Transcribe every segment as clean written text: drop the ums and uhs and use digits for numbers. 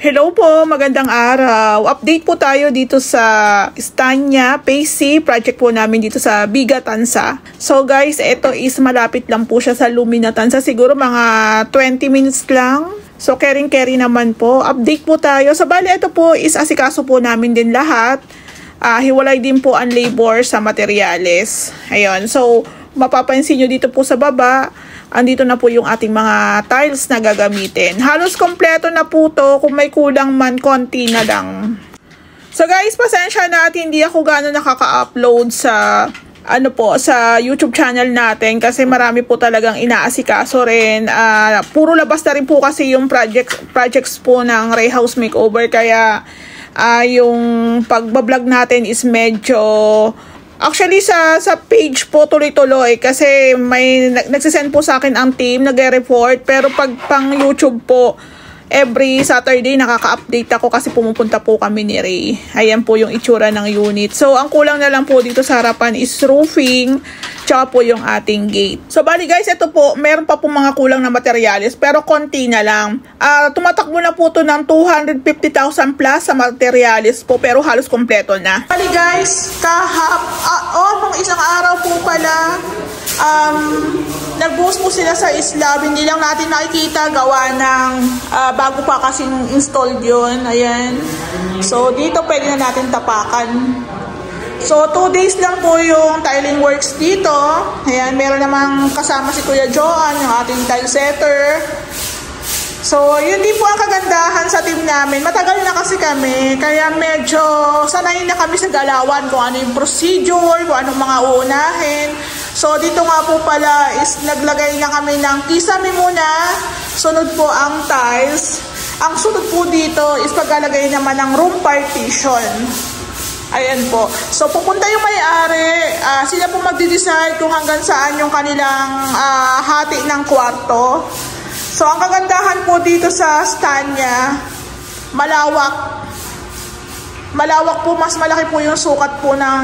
Hello po, magandang araw. Update po tayo dito sa Estanya Phase C project po namin dito sa Biga Tanza. So guys, ito is malapit lang po siya sa Lumina Tanza. Siguro mga 20 minutes lang. So caring-carry naman po. Update po tayo. So bali ito po is asikaso po namin din lahat. Hiwalay din po ang labor sa materyales. Ayun. So mapapansin nyo dito po sa baba, andito na po yung ating mga tiles na gagamitin. Halos kompleto na po to. Kung may kulang man, konti na lang. So guys, pasensya na at hindi ako gano'n nakaka-upload sa sa YouTube channel natin kasi marami po talagang inaasikaso rin. Puro labas na rin po kasi yung projects po ng Ray House Makeover, kaya yung pagbablog natin is medyo actually sa page po tuloy-tuloy kasi may nagsisend po sa akin ang team, nagre-report, pero pag pang YouTube po every Saturday nakaka-update ako kasi pumupunta po kami ni Ray. Ayan po yung itsura ng unit. So ang kulang na lang po dito sa harapan is roofing, tsaka po yung ating gate. So bali guys, ito po, meron pa po mga kulang na materyales pero konti na lang. Tumatakbo na po to ng 250,000 plus sa materyales po pero halos kompleto na. Bali guys, nung isang araw po pala, nag-boost po sila sa slab. Hindi lang natin nakikita gawa ng bago pa kasing installed yun. Ayan. So dito pwede na natin tapakan. So 2 days lang po yung tiling works dito. Ayan, meron namang kasama si Kuya Joan, yung ating tile setter. So yun din po ang kagandahan sa team namin. Matagal na kasi kami, kaya medyo sanay na kami sa galawan kung ano yung procedure, kung anong mga uunahin. So dito nga po pala is naglagay na kami ng kisame muna, sunod po ang tiles. Ang sunod po dito is paglalagay naman ng room partition. Ayan po. So pupunta yung may-ari, sila po magde-decide kung hanggang saan yung kanilang hati ng kwarto. So ang kagandahan po dito sa Estanya, malawak. Malawak po, mas malaki po yung sukat po ng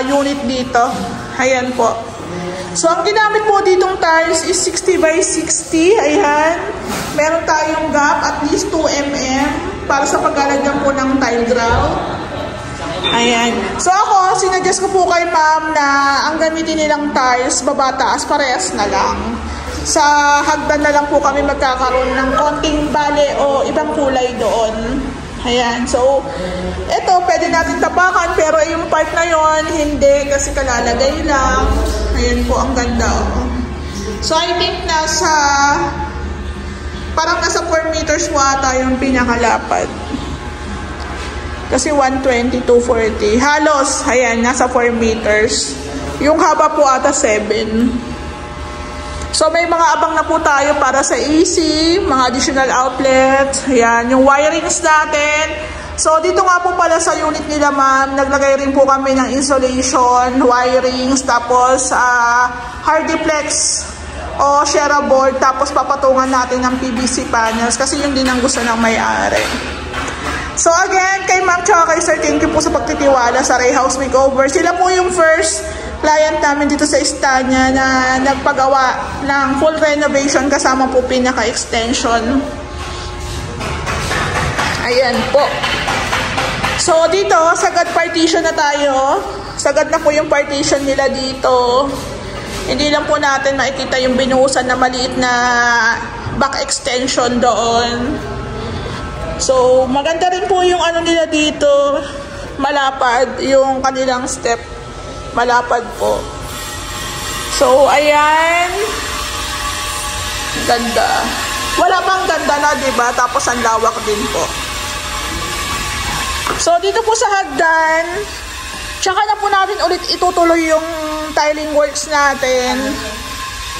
unit dito. Ayan po. So, ang ginamit po ditong tiles is 60 by 60. Ayan. Meron tayong gap at least 2 mm para sa paglalagyan po ng tile grout. Ayan. So, ako, sinuggest ko po kay ma'am na ang gamitin nilang tiles, baba taas, parehas na lang. Sa hagdan na lang po kami magkakaroon ng konting bale o ibang kulay doon. Ayan. So, ito, pwede natin tapakan, pero yung part na yon hindi, kasi kalalagay lang. Ayan po, ang ganda. So, I think parang nasa 4 meters po ata yung pinakalapad. Kasi 120 to 40. Halos, ayan, nasa 4 meters. Yung haba po ata 7. So, may mga abang na po tayo para sa AC, mga additional outlets. Ayan, yung wirings natin. So, dito nga po pala sa unit nila, ma'am, naglagay rin po kami ng insulation, wirings, tapos hardiplex o Shera board, tapos papatungan natin ng PVC panels kasi yun din ang gusto ng may-ari. So, again, kay ma'am tsaka kay sir, thank you po sa pagtitiwala sa Ray House Makeover. Sila po yung first client namin dito sa Estanya na nagpagawa ng full renovation kasama po pinaka-extension. Ayan po. So dito, sagad partition na tayo. Sagad na po yung partition nila dito. Hindi lang po natin makikita yung binuhusan na maliit na back extension doon. So maganda rin po yung ano nila dito. Malapad yung kanilang step. Malapad po. So, ayan. Ganda. Wala pang ganda na, diba? Tapos, ang lawak din po. So, dito po sa hagdan, tsaka na po natin ulit itutuloy yung tiling works natin.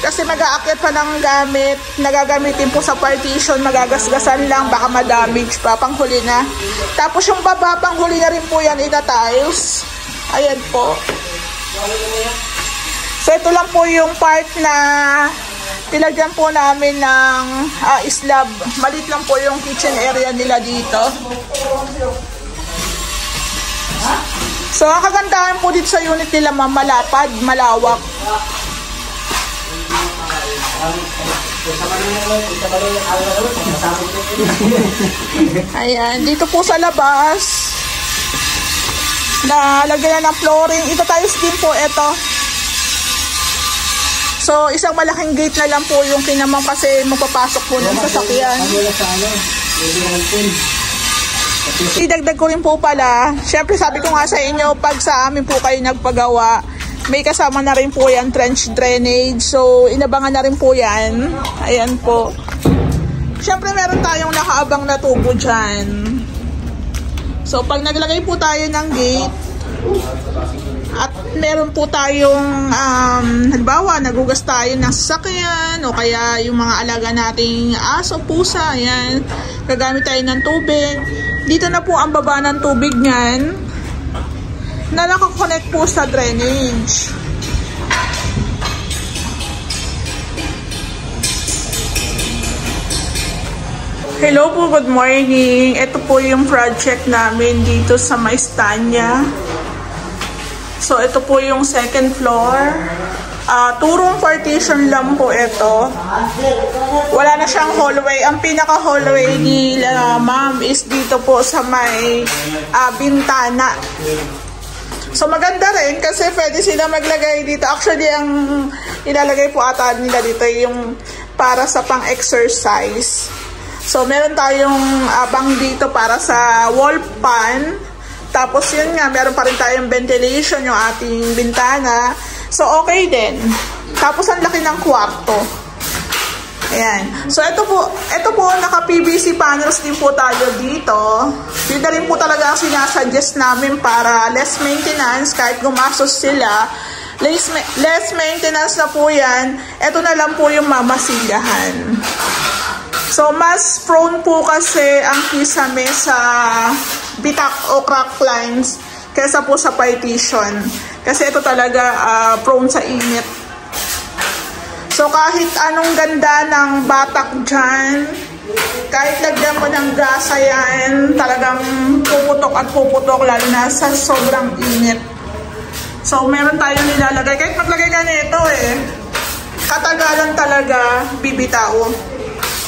Kasi mag-aakyat pa ng gamit. Nagagamitin po sa partition. Magagasgasan lang. Baka ma-damage pa. Panghuli na. Tapos, yung baba, panghuli na rin po yan ita-tiles. Ayan po. So, ito lang po yung part na nilagyan po namin ng slab. Malit lang po yung kitchen area nila dito. So, ang kagandahan po dito sa unit nila, malapad, malawak. Ayan, dito po sa labas. Nalagyan na ng flooring. Itatayos din po ito. So, isang malaking gate na lang po yung kinamang kasi magpapasok po ng sasakyan. Idagdag ko rin po pala, syempre sabi ko nga sa inyo, pag sa amin po kayo nagpagawa, may kasama na rin po yan, trench drainage. So, inabangan na rin po yan. Ayan po. Syempre, meron tayong nakaabang na tubo dyan. So, pag naglagay po tayo ng gate, at meron po tayong, halimbawa, nagugas tayo ng sasakyan, o kaya yung mga alaga nating aso, pusa, ayan, gagamit tayo ng tubig. Dito na po ang baba ng tubig niyan, na nakakonect po sa drainage. Hello po, good morning. Ito po yung project namin dito sa Maestania. So, ito po yung second floor. Turong partition lang po ito. Wala na siyang hallway. Ang pinaka-hallway nila, ma'am, is dito po sa may bintana. So, maganda rin kasi pwede sila maglagay dito. Actually, ang ilalagay po ata nila dito yung para sa pang-exercise. So, meron tayong bang dito para sa wall fan. Tapos, yun nga, meron pa rin tayong ventilation, yung ating bintana. So, okay din. Tapos, ang laki ng kwarto. Ayan. So, ito po naka-PVC panels din po tayo dito. Yun na rin po talaga ang sinasuggest namin para less maintenance, kahit gumastos sila. Less maintenance na po yan. Ito na lang po yung mamasigahan. So, mas prone po kasi ang kisame sa bitak o crack lines kaysa po sa partition. Kasi ito talaga prone sa init. So, kahit anong ganda ng batak dyan, kahit lagyan mo ng gasa yan, talagang puputok at puputok, lalo na sa sobrang init. So, meron tayong nilalagay. Kahit maglagay ka nito katagalan talaga bibitaw.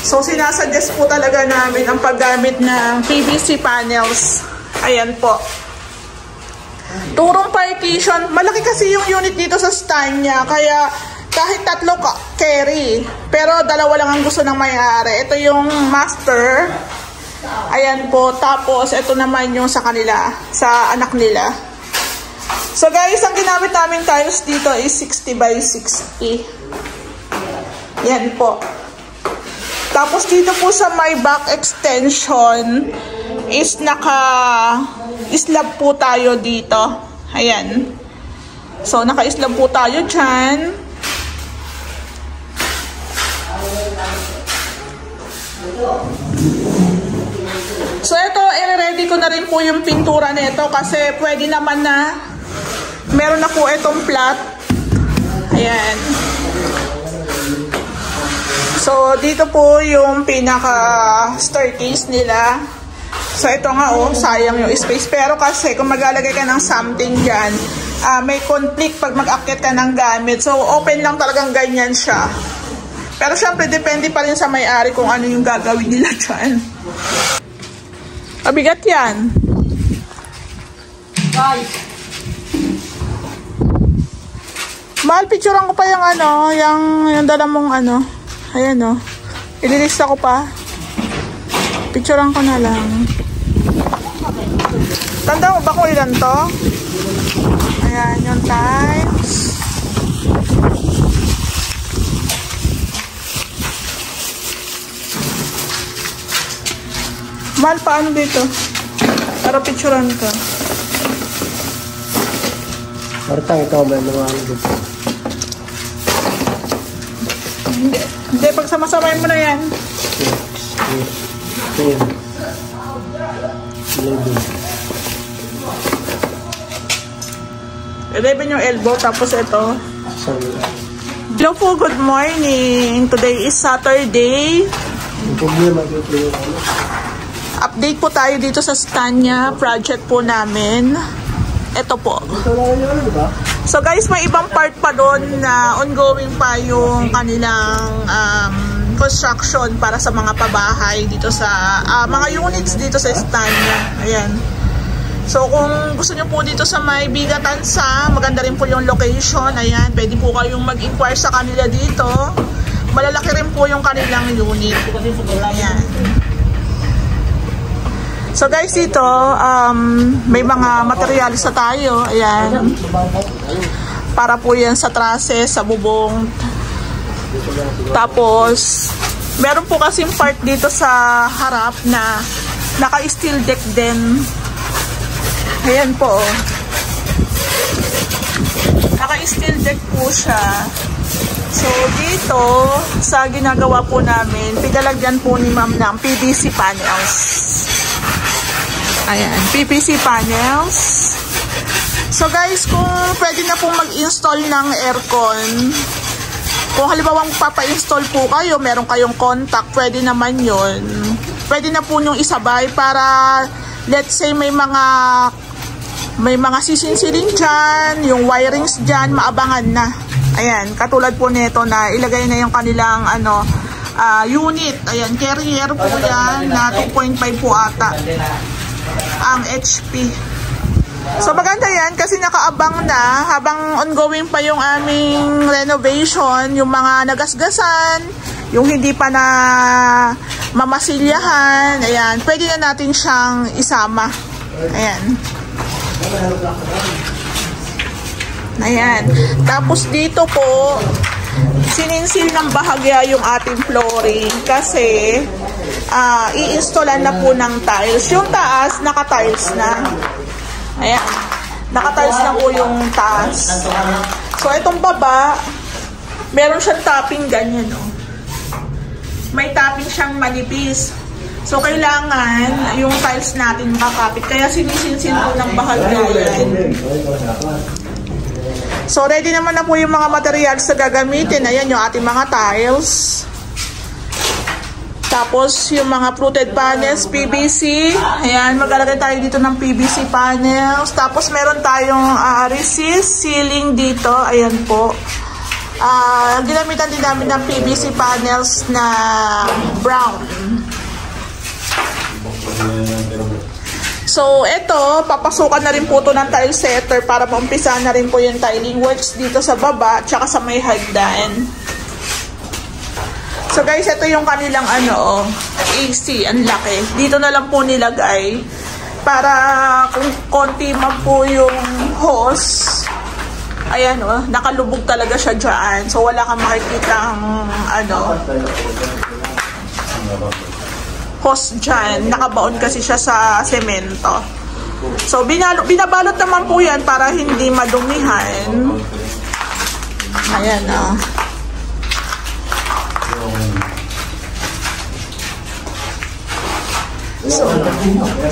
So, sinasuggest po talaga namin ang paggamit ng PVC panels. Ayan po. Turong partition. Malaki kasi yung unit dito sa Stania, kaya kahit tatlo carry, pero dalawa lang ang gusto ng may-ari. Ito yung master. Ayan po. Tapos, ito naman yung sa kanila, sa anak nila. So, guys, ang ginamit namin tiles dito is 60 by 60. Yan po. Tapos, dito po sa my back extension is naka-slab po tayo dito. Ayan. So, naka-slab po tayo dyan. So, ito, i-ready ko na rin po yung pintura nito kasi pwede naman na meron na po itong flat. Ayan. So, dito po yung pinaka-staircase nila. So, ito nga, sayang yung space. Pero kasi, kung maglalagay ka ng something dyan, may conflict pag mag-akit ka ng gamit. So, open lang talagang ganyan siya. Pero syempre, depende pa rin sa may-ari kung ano yung gagawin nila dyan. Mabigat yan. Guys. Mahal, picturean ko pa yung yung dala mong Ayan ililista ko pa. Picturean ko na lang. Tanda mo ba kung ilan to? Ayan, yung tiles. Mahal, paano dito? Para picturean ka. Martang, ikaw ba yung mga dito? Hindi, pagsama-samayin mo na yan. 10, 11. 11 yung elbow, tapos ito. Hello po, good morning. Today is Saturday. Update po tayo dito sa Stania project po namin. Ito po. Ito lang yun, di ba? So guys, may ibang part pa doon na ongoing pa yung kanilang construction para sa mga pabahay dito sa mga units dito sa Estanya. Ayan. So kung gusto nyo po dito sa may Bigatansa, maganda rin po yung location. Ayan, pwede po kayong mag-inquire sa kanila dito. Malalaki rin po yung kanilang unit. Ayan. So guys, dito may mga materials na tayo. Ayan. Para po yan sa trusses, sa bubong. Tapos meron po kasing part dito sa harap na naka-steel deck din. Ayan po. Naka-steel deck po siya. So dito sa ginagawa po namin, pinalagyan po ni ma'am ng PVC panels. Ayan, PVC panels. So guys, kung pwede na pong mag-install ng aircon, kung halimbawa papa-install po kayo, meron kayong contact, pwede naman yun. Pwede na po nyong isabay para let's say may mga sisinsilin dyan, yung wirings dyan, maabangan na. Ayan, katulad po nito na ilagay na yung kanilang unit. Ayan, carrier po yan na 2.5 po ata ang HP. So maganda yan kasi nakaabang na habang ongoing pa yung aming renovation, yung mga nagasgasan, yung hindi pa na mamasilyahan. Ayan, pwede na natin siyang isama. Ayan. Ayan. Tapos dito po, sininsil ng bahagya yung ating flooring kasi i-installan na po ng tiles. Yung taas, naka-tiles na. Ayan. Naka-tiles na po yung taas. So, itong baba, meron siyang topping ganyan, no? May topping siyang manipis. So, kailangan yung tiles natin makakapit. Kaya sinisinsin po ng bahagya yan. So, ready naman na po yung mga materials na gagamitin. Ayan yung ating mga tiles. Tapos, yung mga fluted panels, PVC. Ayan, maglalagay tayo dito ng PVC panels. Tapos, meron tayong resist ceiling dito. Ayan po. Ginamitan din namin ng PVC panels na brown. So, ito, papasukan na rin po ito ng tile setter para maumpisa na rin po yung tiling works dito sa baba at saka sa may hagdan. So, guys, ito yung kanilang AC, ang laki. Dito na lang po nilagay para kung konti man po yung hose. Ayan, nakalubog talaga siya dyan. So, wala kang makikita hose dyan. Nakabaon kasi siya sa semento. So, binabalot naman po yan para hindi madumihan. Ayan,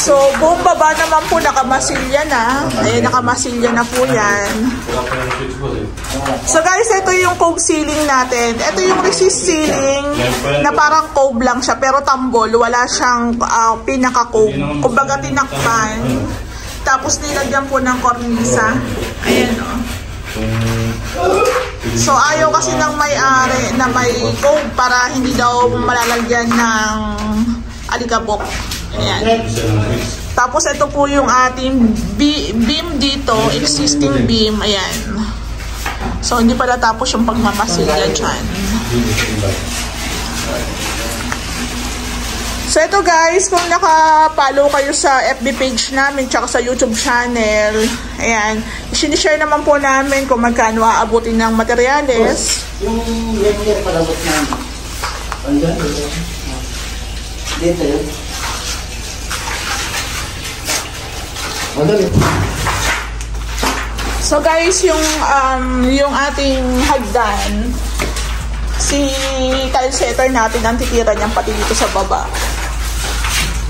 So, buong baba naman po nakamasilya na. Ayan, nakamasilya na po yan. So guys, ito yung cove ceiling natin. Ito yung resist ceiling na parang cove lang siya pero tambol. Wala siyang pinaka-cove. Kumbaga tinakpan. Tapos nilagyan po ng kornisa. Ayan So ayaw kasi ng may-ari na may cove para hindi daw malalagyan ng alikabok. Ayan. Tapos ito po yung ating beam dito, existing beam. Ayan. So hindi pa natapos yung pagmamasilya dyan. So ito guys, kung nakapollow kayo sa FB page namin tsaka sa YouTube channel, ayan, sinishare naman po namin kung magkano aabutin ng materyales. Yung linear palabot namin. Andyan. Dito yun. So guys, yung ating hagdan, si tile setter natin ang titira niyan pati dito sa baba.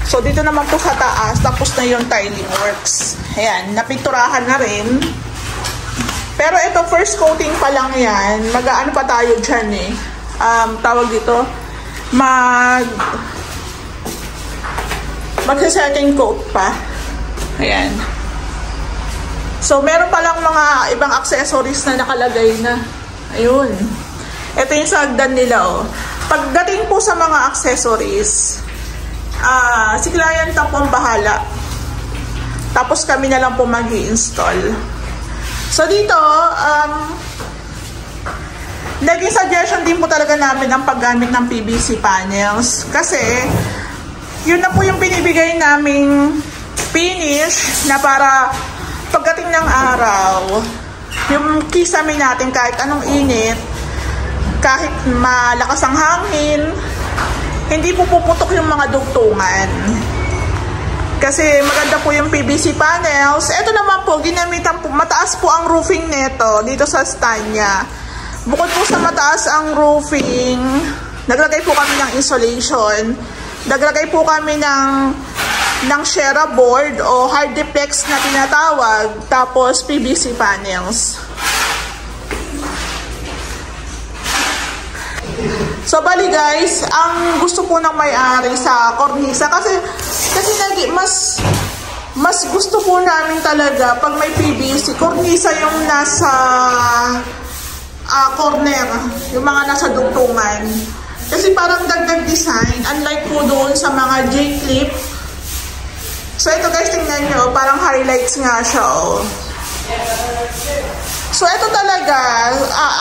So dito naman po sa taas, tapos na yung tiling works. Ayan, napinturahan na rin. Pero ito first coating pa lang yan. Mag-ano pa tayo dyan tawag dito, magsa-second coat pa. Ayan. So, meron palang mga ibang accessories na nakalagay na. Ayun. Ito yung sagdan nila, oh. Pagdating po sa mga accessories, si client na po ang bahala. Tapos kami na lang po mag-i-install. So, dito, naging suggestion din po talaga namin ang paggamit ng PVC panels. Kasi, yun na po yung binibigay naming finish na para pagdating ng araw, yung kisame natin kahit anong init, kahit malakas ang hangin, hindi po puputok yung mga dugtungan. Kasi maganda po yung PVC panels. Ito naman po, ginamitan po, mataas po ang roofing neto dito sa stand niya. Bukod po sa mataas ang roofing, naglagay po kami ng insulation. Naglagay po kami ng Shera board o Hardiplex na tinatawag, tapos PVC panels. So, bali guys, ang gusto po ng may-ari sa kornisa, kasi mas gusto po namin talaga pag may PVC, kornisa yung nasa corner, yung mga nasa dugtungan. Kasi parang dagdag design, unlike po doon sa mga J-clip. So, ito guys, tingnan nyo, parang highlights nga siya, oh. So, ito talaga,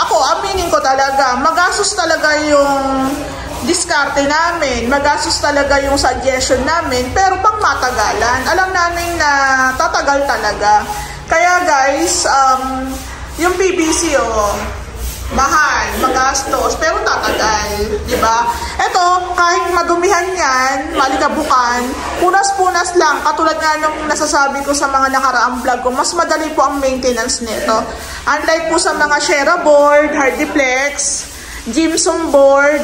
ako, aminin ko talaga, magastos talaga yung diskarte namin, magastos talaga yung suggestion namin, pero pang matagalan, alam namin na tatagal talaga. Kaya guys, yung PVC, oh, mahal, magastos, pero tatagal, di ba? Ito, kahit madumihan yan, malikabukan, punas-punas lang, katulad nga nung nasasabi ko sa mga nakaraang vlog ko, mas madali po ang maintenance nito. Unlike po sa mga Shera board, Hardiplex, gypsum board,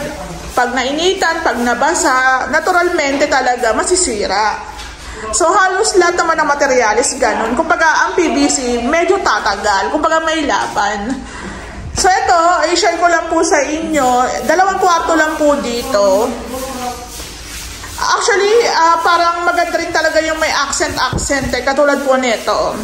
pag nainitan, pag nabasa, naturalmente talaga masisira. So, halos lahat naman ng materialis ganun. Kumbaga, ang PVC, medyo tatagal. Kumbaga, may laban. So, ito, i-share ko lang po sa inyo. 2 kwarto lang po dito. Actually, parang maganda rin talaga yung may accent, katulad po nito.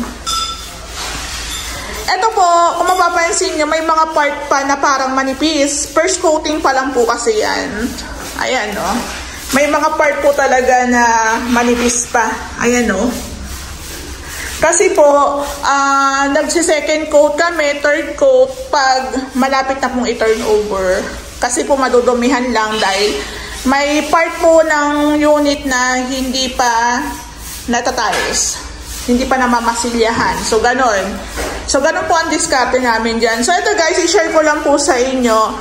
Ito po, kung mapapansin nyo, may mga part pa na parang manipis. First coating pa lang po kasi yan. Ayan, no? May mga part po talaga na manipis pa. Ayan, no? Kasi po, nagsi-second coat kami, third coat, pag malapit na pong i-turn over. Kasi po madudumihan lang dahil may part po ng unit na hindi pa natatiles. Hindi pa namamasilyahan. So, ganon. So, ganon po ang diskarte namin dyan. So, ito guys, i-share ko lang po sa inyo.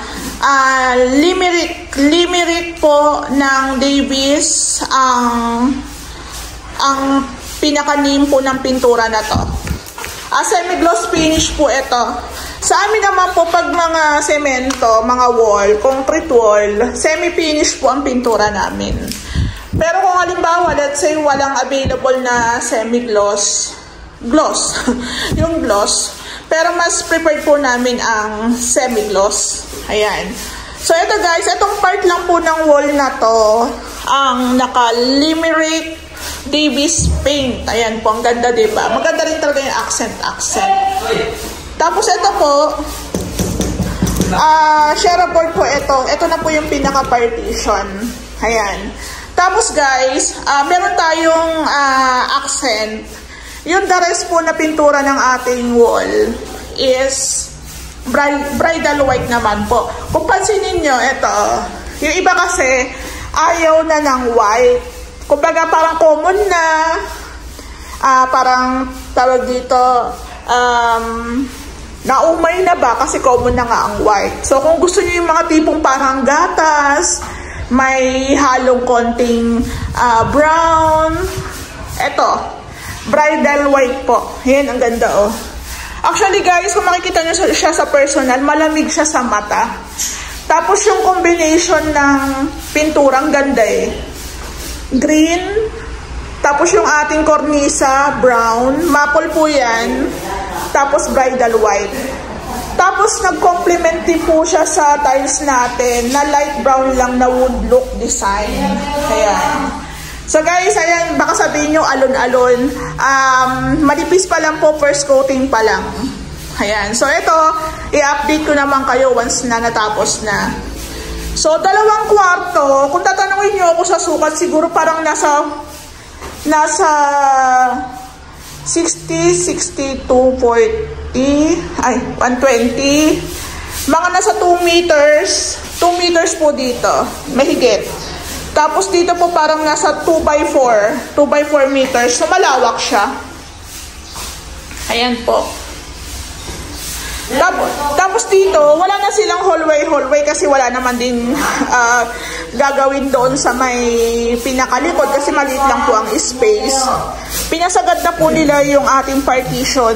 Limerick po ng Davis ang pinaka-name po ng pintura na to. Semi-gloss finish po ito. Sa amin naman po, pag mga semento, mga wall, concrete wall, semi-finish po ang pintura namin. Pero kung halimbawa, let's say, walang available na semi-gloss, yung gloss, pero mas preferred po namin ang semi-gloss. Ayan. So, ito guys, itong part lang po ng wall na to, ang naka-Limerick Davis paint. Ayan po, ang ganda, diba? Maganda rin talaga yung accent. Tapos ito po, Shera board po ito. Ito na po yung pinaka-partition. Ayan. Tapos guys, meron tayong accent. Yung the rest po na pintura ng ating wall is bridal white naman po. Kung pansinin nyo, ito, yung iba kasi ayaw na ng white. Kumbaga parang common na, parang tawag dito, naumay na ba kasi common na nga ang white. So kung gusto niyo yung mga tipong parang gatas, may halong konting brown, eto, bridal white po. Yan, ang ganda, oh. Actually guys, kung makikita nyo siya sa personal, malamig siya sa mata. Tapos yung combination ng pinturang ganda eh. Green, tapos yung ating cornisa, brown, maple po yan, tapos bridal white. Tapos nag-complement din po siya sa tiles natin na light brown lang na wood look design. Ayan. So guys, ayan, baka sabihin nyo alon-alon. Manipis pa lang po, first coating pa lang. Ayan. So ito, i-update ko naman kayo once na natapos na. So 2 kwarto, kung tatanungin nyo ako sa sukat, siguro parang nasa 60, 62, 40, ay, 120. Mga nasa 2 meters. 2 meters po dito. Mahigit. Tapos dito po parang nasa 2x4. 2x4 meters. So malawak siya. Ayan po. Tapos dito, wala na silang hallway kasi wala naman din gagawin doon sa may pinakalikod kasi maliit lang po ang space. Pinasagad na po nila yung ating partition.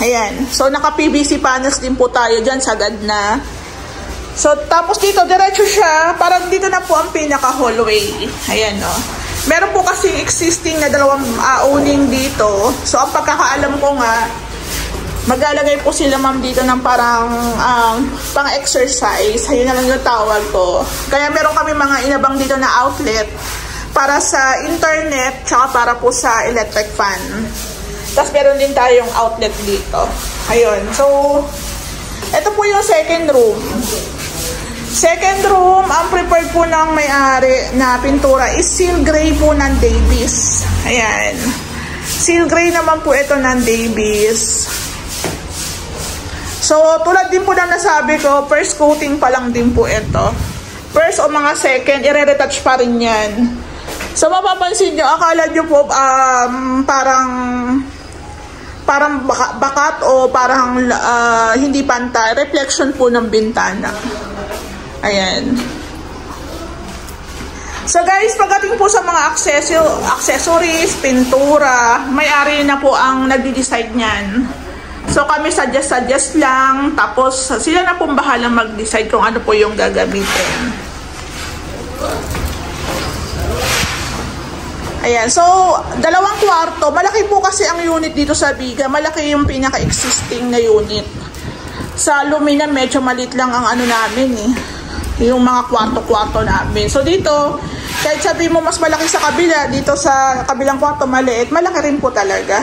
Ayan. So naka PVC panels din po tayo dyan, sagad na. So tapos dito, diretso siya. Parang dito na po ang pinaka hallway. Ayan o. Meron po kasi existing na 2 awning dito. So ang pagkakaalam ko nga, maglalagay po sila ma'am dito ng parang pang-exercise. Ayun na lang yung tawag ko. Kaya meron kami mga inabang dito na outlet para sa internet tsaka para po sa electric fan. Tapos meron din tayong outlet dito. Ayun. So, ito po yung second room. Second room, ang prepared po ng may-ari na pintura is seal gray po ng Davies. Ayan. Seal gray naman po ito ng Davies. So, tulad din po na nasabi ko, first coating pa lang din po ito. First o mga second, i-retouch pa rin yan. So, mapapansin nyo, akala nyo po parang bakat o parang hindi pantay. Reflection po ng bintana. Ayan. So guys, pagdating po sa mga accessories, pintura, may-ari na po ang nagde-decide niyan. So kami suggest lang, tapos sila na pong bahalang mag-decide kung ano po yung gagamitin. Ayan, so 2 kwarto, malaki po kasi ang unit dito sa Biga, malaki yung pinaka-existing na unit. Sa Lumina medyo maliit lang ang ano namin yung mga kwarto-kwarto namin. So dito, kahit sabi mo mas malaki sa kabila, dito sa kabilang kwarto maliit, malaki rin po talaga.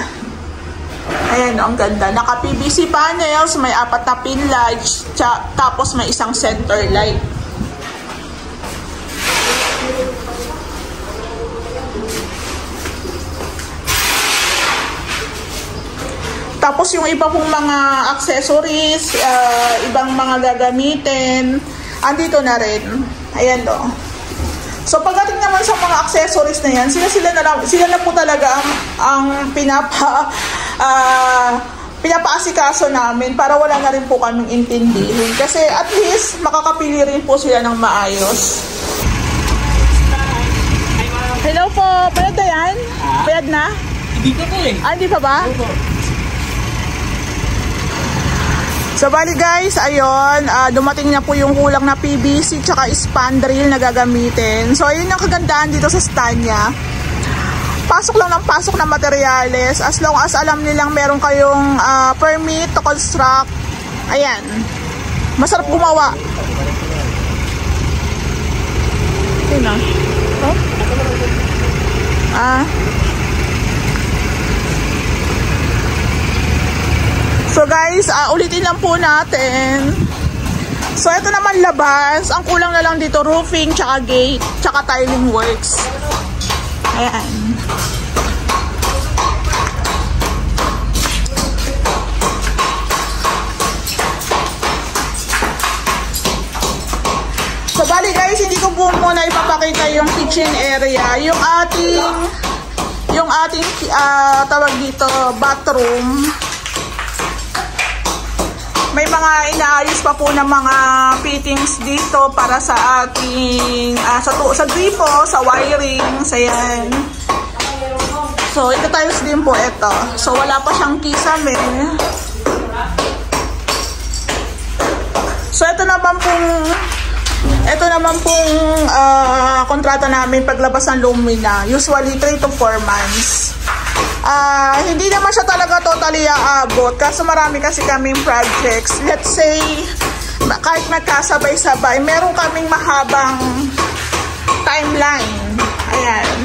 Ayan, ang ganda. Naka-PVC panels, may 4 na pin lights, tapos may isang center light. Tapos yung iba pong mga accessories, ibang mga gagamitin, andito na rin. Ayan do. So pagdating naman sa mga accessories na yan, sila na po talaga ang pinapaasikaso namin para wala na rin po kaming intindihin. Kasi at least makakapili rin po sila ng maayos. Hello po, payad na yan? Payad na? Hindi pa po hindi pa ba? So bali guys, ayun, dumating na po yung kulang na PVC tsaka spandrel na gagamitin. So ayun yung kagandahan dito sa Stania. Pasok lang ng pasok na materyales as long as alam nilang meron kayong permit to construct. Ayan. Masarap gumawa. Yun na. Oh? So guys, ulitin lang po natin. So ito naman labas. Ang kulang na lang dito roofing, tsaka gate, tsaka tiling works. Ayan. So bali guys, hindi ko po muna ipapakita yung kitchen area. Yung ating tawag dito, bathroom. May mga inaayos pa po ng mga fittings dito para sa ating sa gripo, sa wiring, sa yan. So ito-tiles din po ito. So wala pa siyang kisame. So ito naman pong kontrata namin paglabas ng Lumina. Usually 3 to 4 months. Hindi naman siya talaga totally aabot kasi marami kasi kaming projects. Let's say, kahit nagkasabay-sabay, meron kaming mahabang timeline. Ayan.